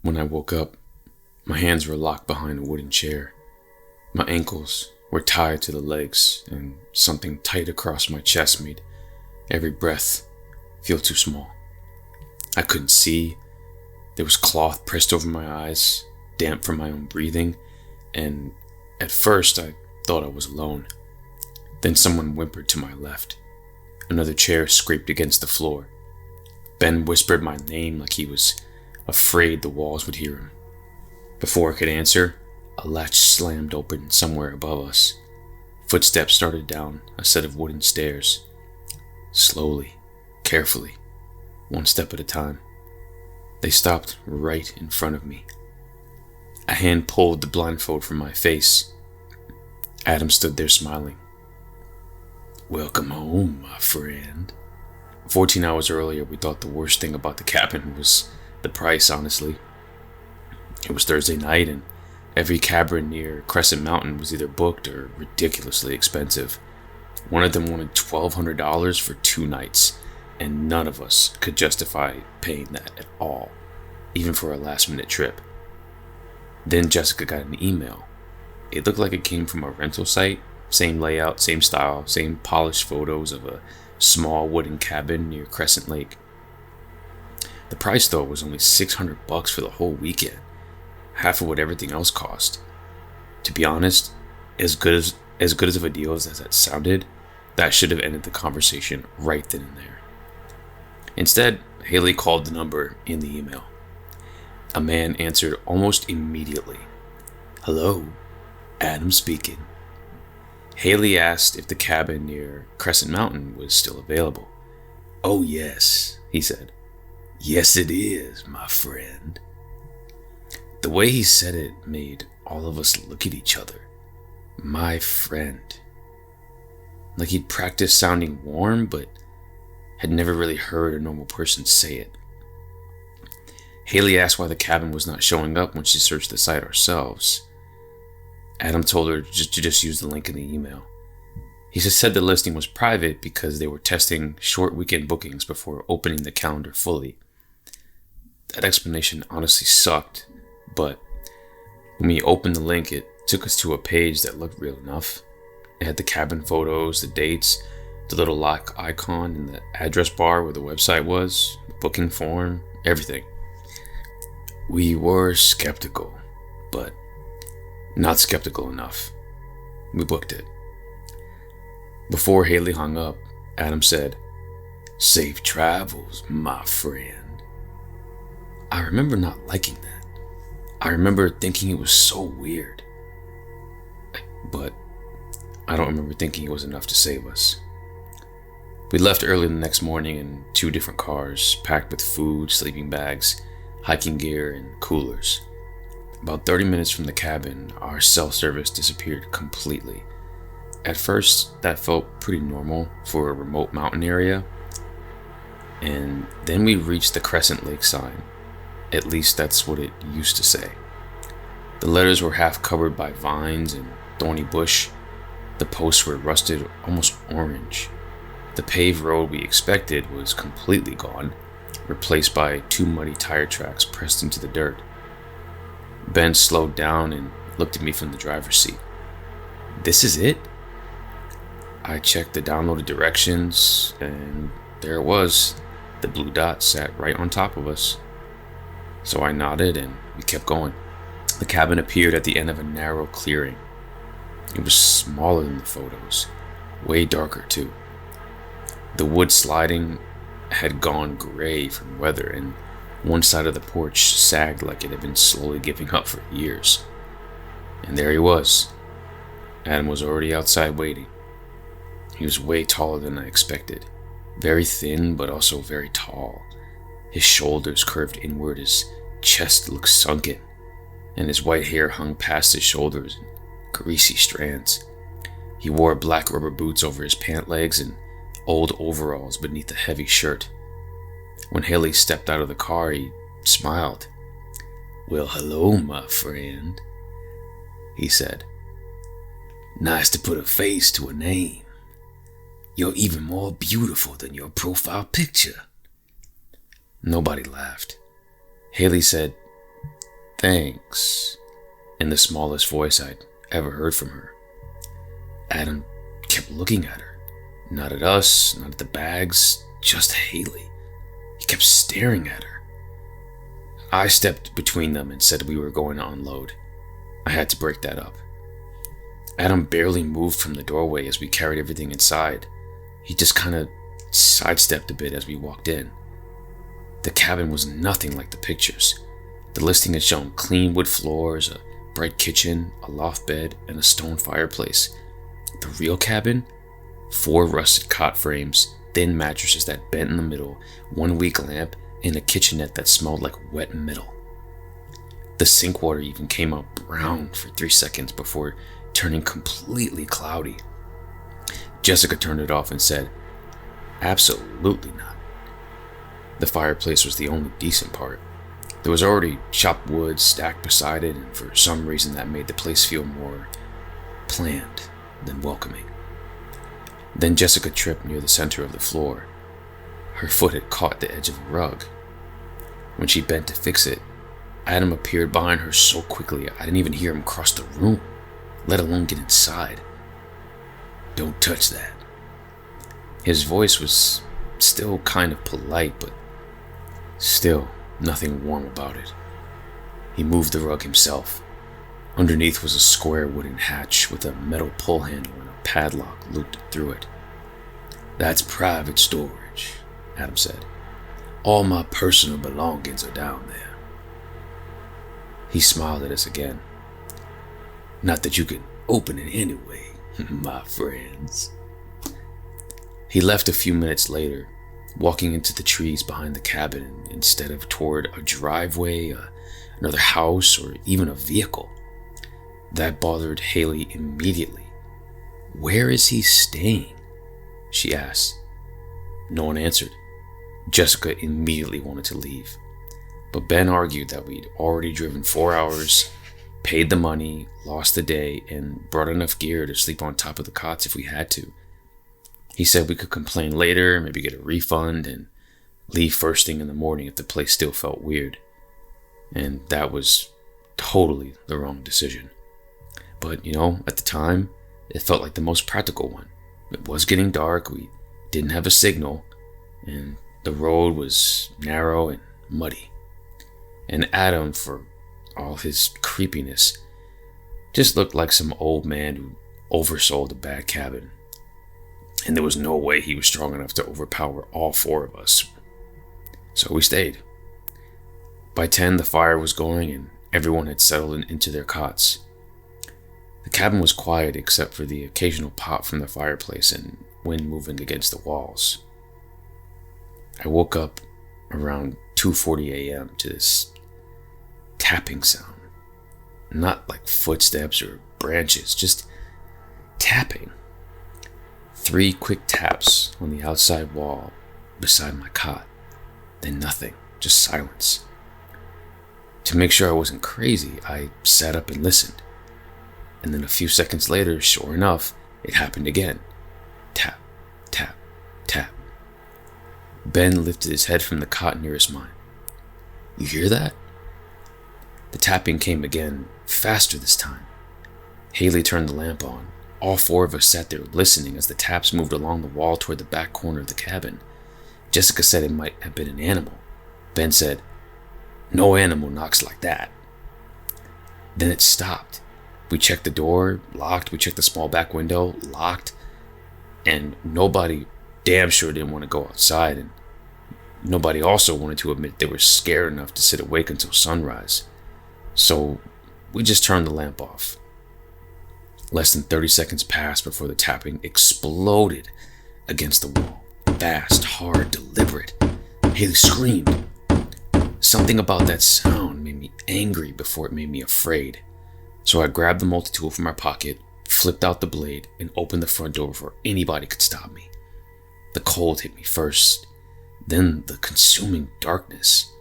When I woke up, my hands were locked behind a wooden chair. My ankles were tied to the legs, and something tight across my chest made every breath feel too small. I couldn't see. There was cloth pressed over my eyes, damp from my own breathing, and at first I thought I was alone. Then someone whimpered to my left. Another chair scraped against the floor. Ben whispered my name like he was afraid the walls would hear him. Before I could answer, a latch slammed open somewhere above us. Footsteps started down a set of wooden stairs. Slowly, carefully, one step at a time. They stopped right in front of me. A hand pulled the blindfold from my face. Adam stood there smiling. "Welcome home, my friend." 14 hours earlier, we thought the worst thing about the cabin was the price, honestly. It was Thursday night, and every cabin near Crescent Mountain was either booked or ridiculously expensive. One of them wanted $1,200 for 2 nights, and none of us could justify paying that at all, even for a last-minute trip. Then Jessica got an email. It looked like it came from a rental site. Same layout, same style, same polished photos of a small wooden cabin near Crescent Lake. The price, though, was only $600 for the whole weekend, half of what everything else cost. To be honest, as good of a deal as that sounded, that should have ended the conversation right then and there. Instead, Haley called the number in the email. A man answered almost immediately. "Hello, Adam speaking." Haley asked if the cabin near Crescent Mountain was still available. "Oh yes," he said. "Yes it is, my friend." The way he said it made all of us look at each other. My friend. Like he'd practiced sounding warm, but had never really heard a normal person say it. Haley asked why the cabin was not showing up when she searched the site ourselves. Adam told her to just use the link in the email. He just said the listing was private because they were testing short weekend bookings before opening the calendar fully. That explanation honestly sucked, but when we opened the link, it took us to a page that looked real enough. It had the cabin photos, the dates, the little lock icon, and the address bar where the website was, the booking form, everything. We were skeptical, but not skeptical enough. We booked it. Before Haley hung up, Adam said, "Safe travels, my friend." I remember not liking that. I remember thinking it was so weird. But I don't remember thinking it was enough to save us. We left early the next morning in 2 different cars, packed with food, sleeping bags, hiking gear, and coolers. About 30 minutes from the cabin, our cell service disappeared completely. At first, that felt pretty normal for a remote mountain area. And then we reached the Crescent Lake sign. At least that's what it used to say. The letters were half covered by vines and thorny bush. The posts were rusted almost orange. The paved road we expected was completely gone, replaced by 2 muddy tire tracks pressed into the dirt. Ben slowed down and looked at me from the driver's seat. "This is it?" I checked the downloaded directions, and there it was. The blue dot sat right on top of us. So I nodded and we kept going. The cabin appeared at the end of a narrow clearing. It was smaller than the photos, way darker too. The wood sliding had gone gray from weather, and one side of the porch sagged like it had been slowly giving up for years. And there he was. Adam was already outside waiting. He was way taller than I expected. Very thin, but also very tall. His shoulders curved inward, his chest looked sunken, and his white hair hung past his shoulders in greasy strands. He wore black rubber boots over his pant legs and old overalls beneath a heavy shirt. When Haley stepped out of the car, he smiled. "Well, hello, my friend," he said. "Nice to put a face to a name. You're even more beautiful than your profile picture." Nobody laughed. Haley said, "Thanks," in the smallest voice I'd ever heard from her. Adam kept looking at her. Not at us, not at the bags, just Haley. He kept staring at her. I stepped between them and said we were going to unload. I had to break that up. Adam barely moved from the doorway as we carried everything inside. He just kind of sidestepped a bit as we walked in. The cabin was nothing like the pictures. The listing had shown clean wood floors, a bright kitchen, a loft bed, and a stone fireplace. The real cabin? 4 rusted cot frames, thin mattresses that bent in the middle, 1 weak lamp, and a kitchenette that smelled like wet metal. The sink water even came out brown for 3 seconds before turning completely cloudy. Jessica turned it off and said, "Absolutely not." The fireplace was the only decent part. There was already chopped wood stacked beside it, and for some reason that made the place feel more planned than welcoming. Then Jessica tripped near the center of the floor. Her foot had caught the edge of a rug. When she bent to fix it, Adam appeared behind her so quickly I didn't even hear him cross the room, let alone get inside. "Don't touch that." His voice was still kind of polite, but still nothing warm about it. He moved the rug himself. Underneath was a square wooden hatch with a metal pull handle and a padlock looped through it. "That's private storage," Adam said. "All my personal belongings are down there." He smiled at us again. "Not that you can open it anyway, my friends." He left a few minutes later, walking into the trees behind the cabin instead of toward a driveway, another house, or even a vehicle. That bothered Haley immediately. "Where is he staying?" she asked. No one answered. Jessica immediately wanted to leave, but Ben argued that we'd already driven 4 hours, paid the money, lost the day, and brought enough gear to sleep on top of the cots if we had to. He said we could complain later, maybe get a refund, and leave first thing in the morning if the place still felt weird. And that was totally the wrong decision. But, at the time, it felt like the most practical one. It was getting dark, we didn't have a signal, and the road was narrow and muddy. And Adam, for all his creepiness, just looked like some old man who oversold a bad cabin. And there was no way he was strong enough to overpower all 4 of us. So we stayed. By 10, the fire was going and everyone had settled into their cots. The cabin was quiet except for the occasional pop from the fireplace and wind moving against the walls. I woke up around 2:40 a.m. to this tapping sound. Not like footsteps or branches, just tapping. 3 quick taps on the outside wall beside my cot. Then nothing, just silence. To make sure I wasn't crazy, I sat up and listened. And then a few seconds later, sure enough, it happened again. Tap, tap, tap. Ben lifted his head from the cot nearest mine. "You hear that?" The tapping came again, faster this time. Haley turned the lamp on. All 4 of us sat there listening as the taps moved along the wall toward the back corner of the cabin. Jessica said it might have been an animal. Ben said, "No animal knocks like that." Then it stopped. We checked the door, locked. We checked the small back window, locked. And nobody damn sure didn't want to go outside. And nobody also wanted to admit they were scared enough to sit awake until sunrise. So we just turned the lamp off. Less than 30 seconds passed before the tapping exploded against the wall. Fast, hard, deliberate. Haley screamed. Something about that sound made me angry before it made me afraid. So I grabbed the multi-tool from my pocket, flipped out the blade, and opened the front door before anybody could stop me. The cold hit me first, then the consuming darkness.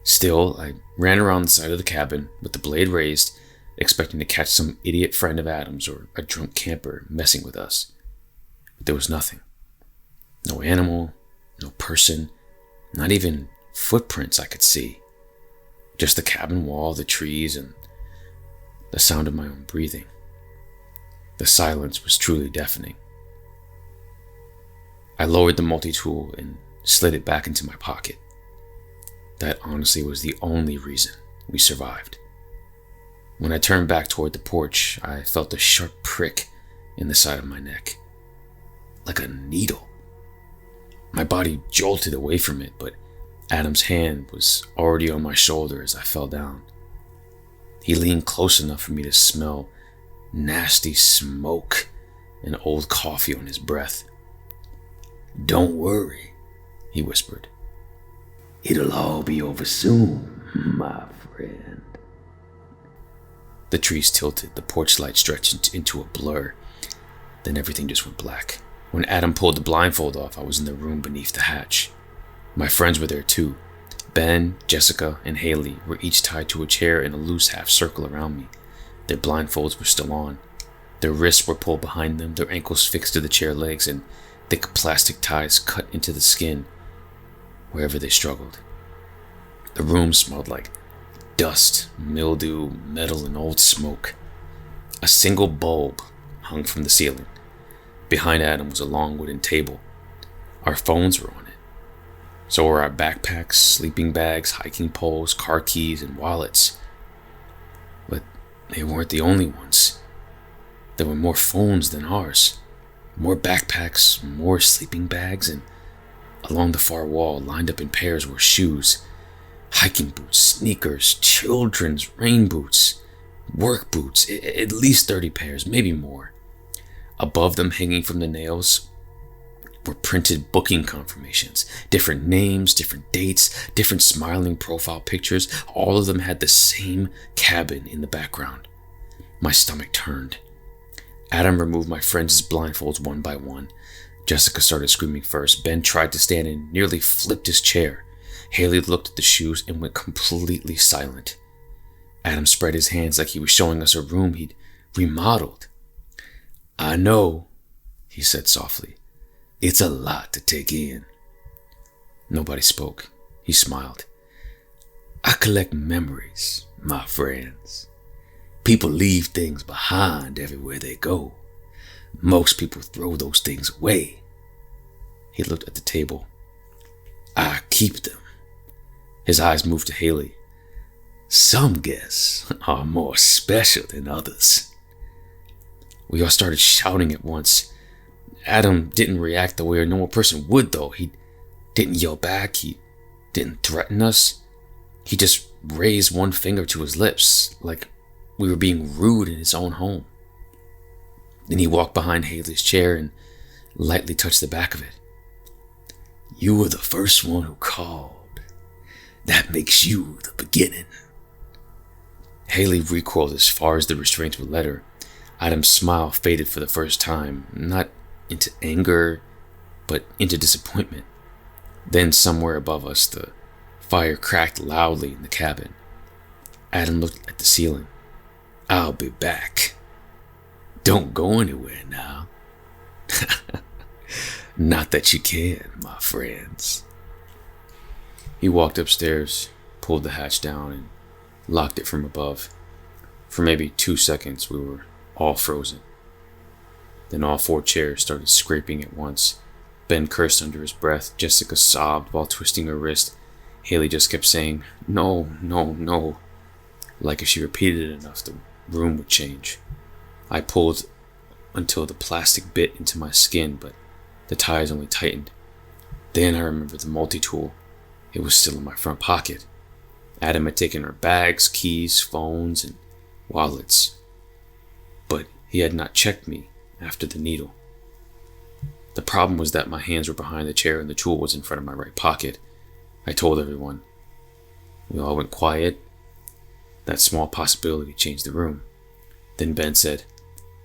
Still, I ran around the side of the cabin with the blade raised, expecting to catch some idiot friend of Adam's or a drunk camper messing with us. But there was nothing. No animal, no person, not even footprints I could see. Just the cabin wall, the trees, and the sound of my own breathing. The silence was truly deafening. I lowered the multi-tool and slid it back into my pocket. That honestly was the only reason we survived. When I turned back toward the porch, I felt a sharp prick in the side of my neck, like a needle. My body jolted away from it, but Adam's hand was already on my shoulder as I fell down. He leaned close enough for me to smell nasty smoke and old coffee on his breath. "Don't worry," he whispered. "It'll all be over soon, my friend." The trees tilted, the porch light stretched into a blur. Then everything just went black. When Adam pulled the blindfold off, I was in the room beneath the hatch. My friends were there too. Ben, Jessica, and Haley were each tied to a chair in a loose half circle around me. Their blindfolds were still on. Their wrists were pulled behind them, their ankles fixed to the chair legs, and thick plastic ties cut into the skin wherever they struggled. The room smelled like dust, mildew, metal, and old smoke. A single bulb hung from the ceiling. Behind Adam was a long wooden table. Our phones were on it. So were our backpacks, sleeping bags, hiking poles, car keys, and wallets. But they weren't the only ones. There were more phones than ours. More backpacks, more sleeping bags, and along the far wall, lined up in pairs, were shoes. Hiking boots, sneakers, children's rain boots, work boots, at least 30 pairs, maybe more. Above them, hanging from the nails, were printed booking confirmations. Different names, different dates, different smiling profile pictures. All of them had the same cabin in the background. My stomach turned. Adam removed my friends' blindfolds one by one. Jessica started screaming first. Ben tried to stand and nearly flipped his chair. Haley looked at the shoes and went completely silent. Adam spread his hands like he was showing us a room he'd remodeled. "I know," he said softly. "It's a lot to take in." Nobody spoke. He smiled. "I collect memories, my friends. People leave things behind everywhere they go. Most people throw those things away." He looked at the table. "I keep them." His eyes moved to Haley. "Some guests are more special than others." We all started shouting at once. Adam didn't react the way a normal person would, though. He didn't yell back. He didn't threaten us. He just raised one finger to his lips, like we were being rude in his own home. Then he walked behind Haley's chair and lightly touched the back of it. "You were the first one who called. That makes you the beginning." Haley recoiled as far as the restraints would let her. Adam's smile faded for the first time, not into anger, but into disappointment. Then somewhere above us, the fire cracked loudly in the cabin. Adam looked at the ceiling. "I'll be back. Don't go anywhere now." "Not that you can, my friends." He walked upstairs, pulled the hatch down, and locked it from above. For maybe 2 seconds, we were all frozen. Then all 4 chairs started scraping at once. Ben cursed under his breath. Jessica sobbed while twisting her wrist. Haley just kept saying, "No, no, no," like if she repeated it enough, the room would change. I pulled until the plastic bit into my skin, but the ties only tightened. Then I remembered the multi-tool. It was still in my front pocket. Adam had taken our bags, keys, phones, and wallets. But he had not checked me after the needle. The problem was that my hands were behind the chair and the tool was in front of my right pocket. I told everyone. We all went quiet. That small possibility changed the room. Then Ben said,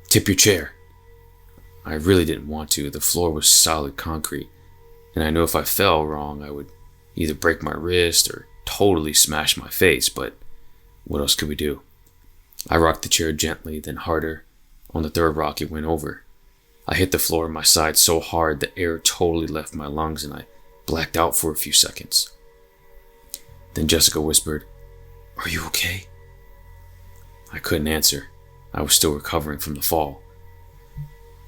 "Tip your chair." I really didn't want to. The floor was solid concrete, and I knew if I fell wrong, I would either break my wrist or totally smash my face, but what else could we do? I rocked the chair gently, then harder. On the third rock, it went over. I hit the floor on my side so hard the air totally left my lungs and I blacked out for a few seconds. Then Jessica whispered, Are you okay? I couldn't answer. I was still recovering from the fall.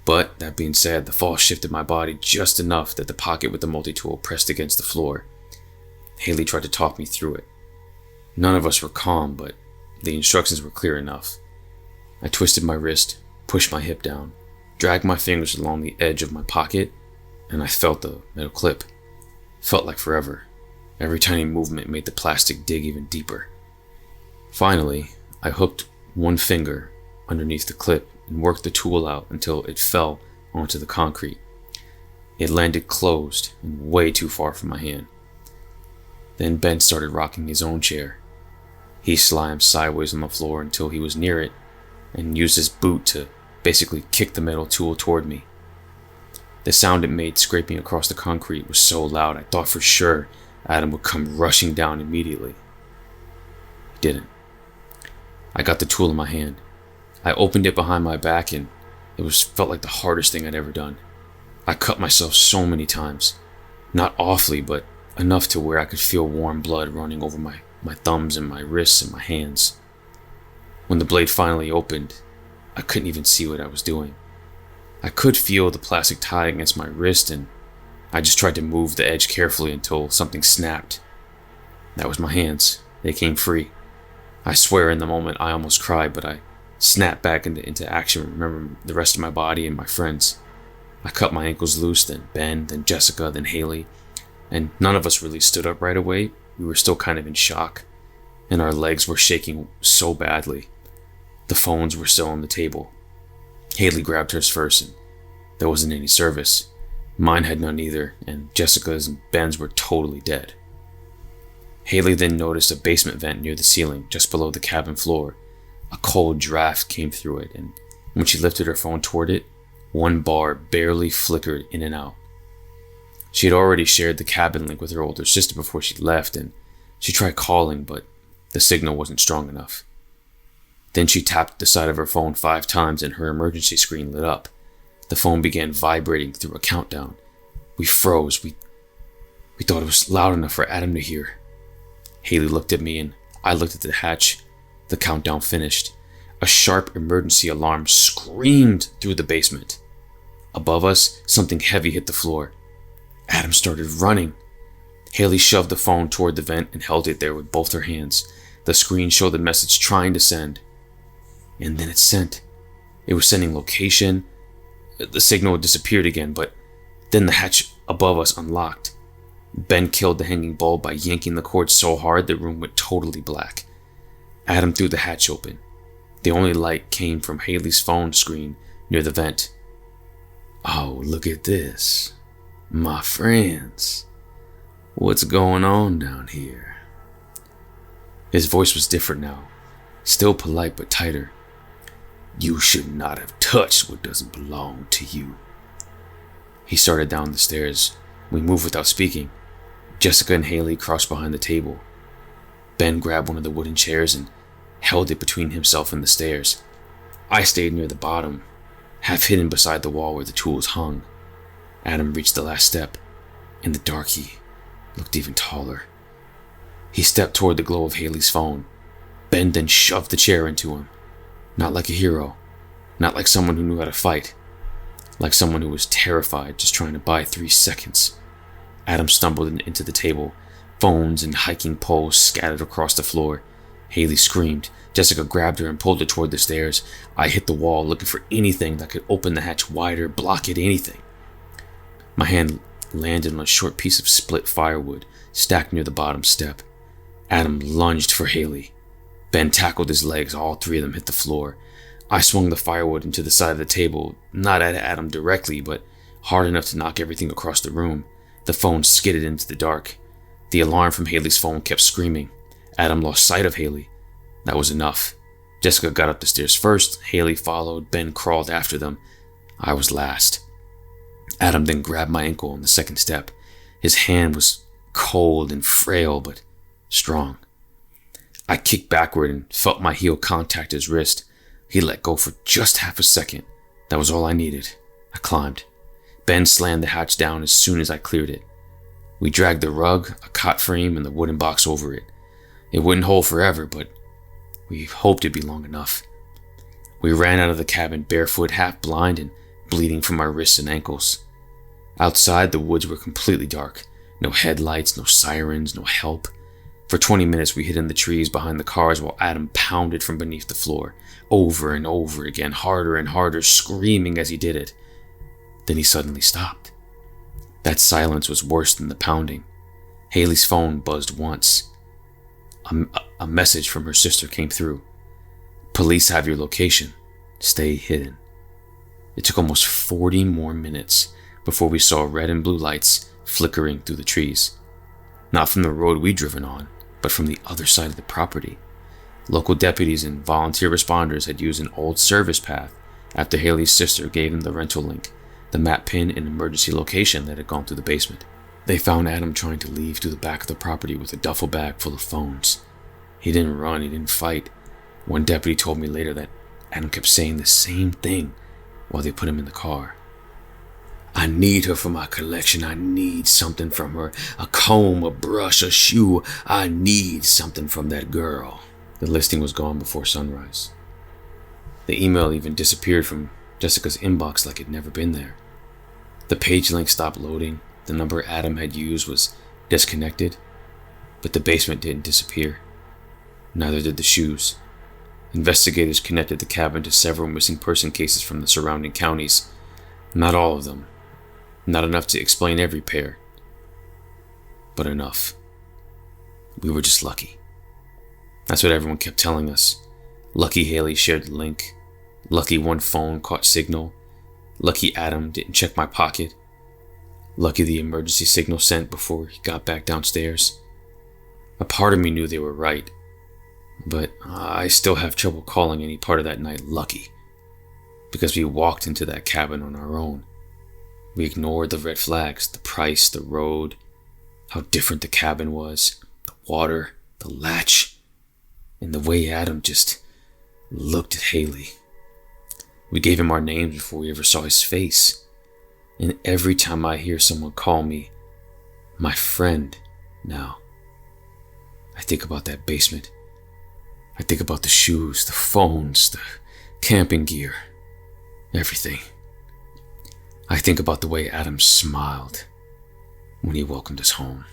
But, that being said, the fall shifted my body just enough that the pocket with the multi-tool pressed against the floor. Haley tried to talk me through it. None of us were calm, but the instructions were clear enough. I twisted my wrist, pushed my hip down, dragged my fingers along the edge of my pocket, and I felt the metal clip. Felt like forever. Every tiny movement made the plastic dig even deeper. Finally, I hooked one finger underneath the clip and worked the tool out until it fell onto the concrete. It landed closed and way too far from my hand. Then Ben started rocking his own chair. He slammed sideways on the floor until he was near it and used his boot to basically kick the metal tool toward me. The sound it made scraping across the concrete was so loud I thought for sure Adam would come rushing down immediately. He didn't. I got the tool in my hand. I opened it behind my back and it felt like the hardest thing I'd ever done. I cut myself so many times. Not awfully, but enough to where I could feel warm blood running over my thumbs and my wrists and my hands. When the blade finally opened, I couldn't even see what I was doing. I could feel the plastic tie against my wrist and I just tried to move the edge carefully until something snapped. That was my hands. They came free. I swear in the moment I almost cried, but I snapped back into action, remembering the rest of my body and my friends. I cut my ankles loose, then Ben, then Jessica, then Haley, and none of us really stood up right away. We were still kind of in shock, and our legs were shaking so badly. The phones were still on the table. Haley grabbed hers first, and there wasn't any service. Mine had none either, and Jessica's and Ben's were totally dead. Haley then noticed a basement vent near the ceiling, just below the cabin floor. A cold draft came through it, and when she lifted her phone toward it, one bar barely flickered in and out. She had already shared the cabin link with her older sister before she left, and she tried calling, but the signal wasn't strong enough. Then she tapped the side of her phone 5 times and her emergency screen lit up. The phone began vibrating through a countdown. We froze. We thought it was loud enough for Adam to hear. Haley looked at me and I looked at the hatch. The countdown finished. A sharp emergency alarm screamed through the basement. Above us, something heavy hit the floor. Adam started running. Haley shoved the phone toward the vent and held it there with both her hands. The screen showed the message trying to send. And then it sent. It was sending location. The signal disappeared again, but then the hatch above us unlocked. Ben killed the hanging bulb by yanking the cord so hard the room went totally black. Adam threw the hatch open. The only light came from Haley's phone screen near the vent. "Oh, look at this. My friends. What's going on down here?" His voice was different now. Still polite but tighter. "You should not have touched what doesn't belong to you." He started down the stairs. We moved without speaking. Jessica and Haley crouched behind the table. Ben grabbed one of the wooden chairs and held it between himself and the stairs. I stayed near the bottom, half hidden beside the wall where the tools hung. Adam reached the last step. In the dark, he looked even taller. He stepped toward the glow of Haley's phone. Ben then shoved the chair into him. Not like a hero. Not like someone who knew how to fight. Like someone who was terrified, just trying to buy 3 seconds. Adam stumbled into the table. Phones and hiking poles scattered across the floor. Haley screamed. Jessica grabbed her and pulled her toward the stairs. I hit the wall, looking for anything that could open the hatch wider, block it, anything. My hand landed on a short piece of split firewood, stacked near the bottom step. Adam lunged for Haley. Ben tackled his legs. All 3 of them hit the floor. I swung the firewood into the side of the table, not at Adam directly, but hard enough to knock everything across the room. The phone skidded into the dark. The alarm from Haley's phone kept screaming. Adam lost sight of Haley. That was enough. Jessica got up the stairs first. Haley followed. Ben crawled after them. I was last. Adam then grabbed my ankle on the second step. His hand was cold and frail, but strong. I kicked backward and felt my heel contact his wrist. He let go for just half a second. That was all I needed. I climbed. Ben slammed the hatch down as soon as I cleared it. We dragged the rug, a cot frame, and the wooden box over it. It wouldn't hold forever, but we hoped it'd be long enough. We ran out of the cabin barefoot, half blind, and bleeding from our wrists and ankles. Outside, the woods were completely dark. No headlights, no sirens, no help. For 20 minutes, we hid in the trees behind the cars while Adam pounded from beneath the floor, over and over again, harder and harder, screaming as he did it. Then he suddenly stopped. That silence was worse than the pounding. Haley's phone buzzed once. A message from her sister came through. Police have your location. Stay hidden. It took almost 40 more minutes before we saw red and blue lights flickering through the trees. Not from the road we'd driven on, but from the other side of the property. Local deputies and volunteer responders had used an old service path after Haley's sister gave them the rental link, the map pin and emergency location that had gone through the basement. They found Adam trying to leave through the back of the property with a duffel bag full of phones. He didn't run, he didn't fight. One deputy told me later that Adam kept saying the same thing while they put him in the car. I need her for my collection. I need something from her. A comb, a brush, a shoe. I need something from that girl. The listing was gone before sunrise. The email even disappeared from Jessica's inbox like it'd never been there. The page link stopped loading. The number Adam had used was disconnected, but the basement didn't disappear. Neither did the shoes. Investigators connected the cabin to several missing person cases from the surrounding counties. Not all of them. Not enough to explain every pair. But enough. We were just lucky. That's what everyone kept telling us. Lucky Haley shared the link. Lucky one phone caught signal. Lucky Adam didn't check my pocket. Lucky the emergency signal sent before he got back downstairs. A part of me knew they were right, but I still have trouble calling any part of that night lucky, because we walked into that cabin on our own. We ignored the red flags, the price, the road, how different the cabin was, the water, the latch, and the way Adam just looked at Haley. We gave him our names before we ever saw his face. And every time I hear someone call me my friend now, I think about that basement. I think about the shoes, the phones, the camping gear, everything. I think about the way Adam smiled when he welcomed us home.